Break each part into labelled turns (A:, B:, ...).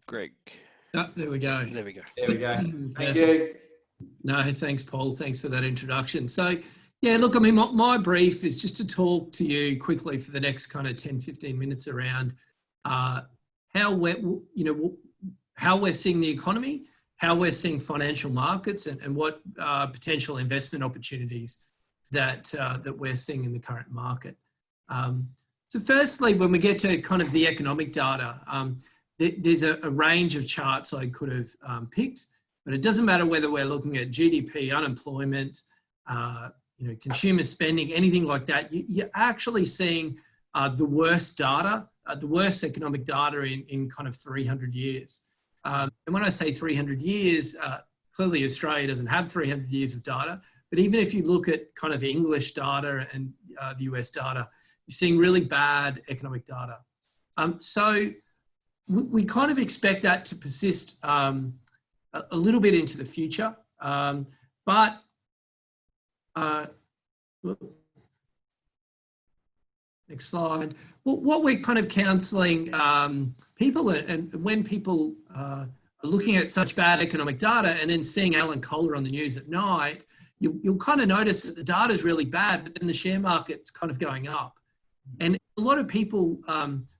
A: Greg.
B: Oh, there we go.
A: There we go.
C: There we go. Thank you.
B: No, thanks, Paul. Thanks for that introduction. So, yeah, look, I mean, my brief is just to talk to you quickly for the next kind of 10, 15 minutes around how we're seeing the economy, how we're seeing financial markets, and what potential investment opportunities that we're seeing in the current market. So firstly, when we get to kind of the economic data, there's a range of charts I could have picked, but it doesn't matter whether we're looking at GDP, unemployment, consumer spending, anything like that. You're actually seeing the worst data, the worst economic data in kind of 300 years. And when I say 300 years, clearly Australia doesn't have 300 years of data, but even if you look at kind of English data and the US data, you're seeing really bad economic data. So we kind of expect that to persist a little bit into the future, but next slide. What we're kind of counselling people, and when people are looking at such bad economic data and then seeing Alan Kohler on the news at night, you'll kind of notice that the data is really bad, but then the share market's kind of going up. And a lot of people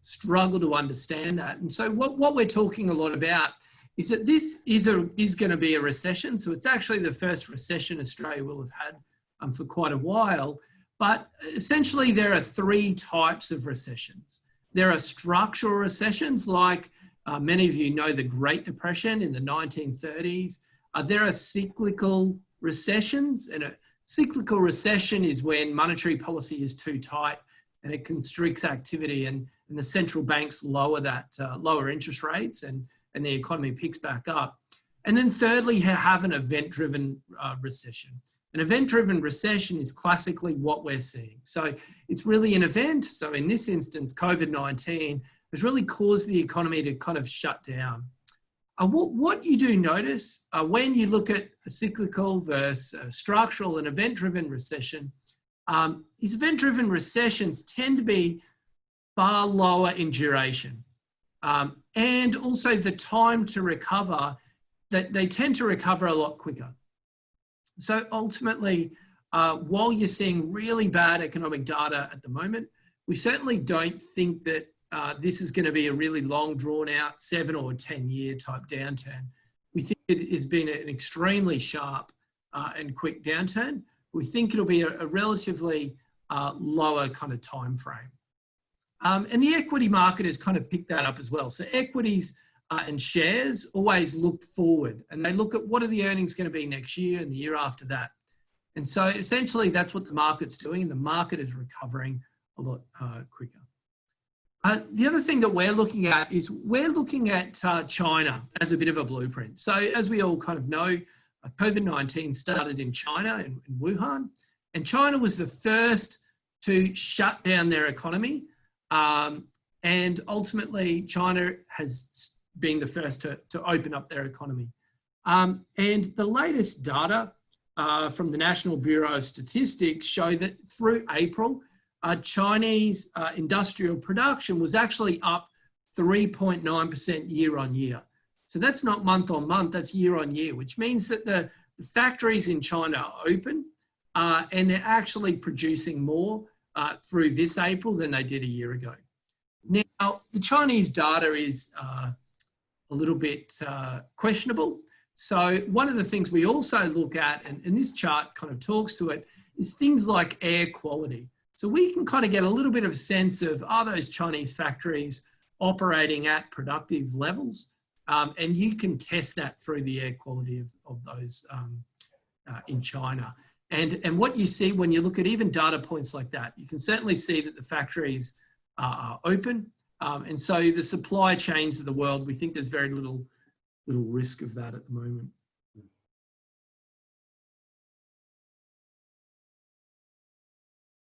B: struggle to understand that. And so what we're talking a lot about is that this is going to be a recession. So it's actually the first recession Australia will have had for quite a while. But essentially, there are three types of recessions. There are structural recessions, like many of you know the Great Depression in the 1930s. There are cyclical recessions, and a cyclical recession is when monetary policy is too tight and it constricts activity, and the central banks lower interest rates, and the economy picks back up. And then thirdly, have an event-driven recession. An event-driven recession is classically what we're seeing. So it's really an event. So in this instance, COVID-19 has really caused the economy to kind of shut down. What you do notice when you look at a cyclical versus structural and event-driven recession, is event-driven recessions tend to be far lower in duration. And also the time to recover, that they tend to recover a lot quicker. So ultimately, while you're seeing really bad economic data at the moment, we certainly don't think that this is going to be a really long, drawn-out 7 or 10-year type downturn. We think it has been an extremely sharp and quick downturn. We think it'll be a relatively lower kind of time frame. And the equity market has kind of picked that up as well. So equities and shares always look forward, and they look at what are the earnings going to be next year and the year after that. And so essentially that's what the market's doing, and the market is recovering a lot quicker. The other thing that we're looking at is we're looking at China as a bit of a blueprint. So as we all kind of know, COVID-19 started in China, in Wuhan, and China was the first to shut down their economy. And ultimately, China has been the first to open up their economy. And the latest data from the National Bureau of Statistics show that through April, Chinese industrial production was actually up 3.9% year on year. So that's not month on month, that's year on year, which means that the factories in China are open and they're actually producing more through this April than they did a year ago. Now, the Chinese data is a little bit questionable. So one of the things we also look at, and this chart kind of talks to it, is things like air quality. So we can kind of get a little bit of a sense of, are those Chinese factories operating at productive levels? And you can test that through the air quality of those in China. And what you see when you look at even data points like that, you can certainly see that the factories are open. And so the supply chains of the world, we think there's very little risk of that at the moment.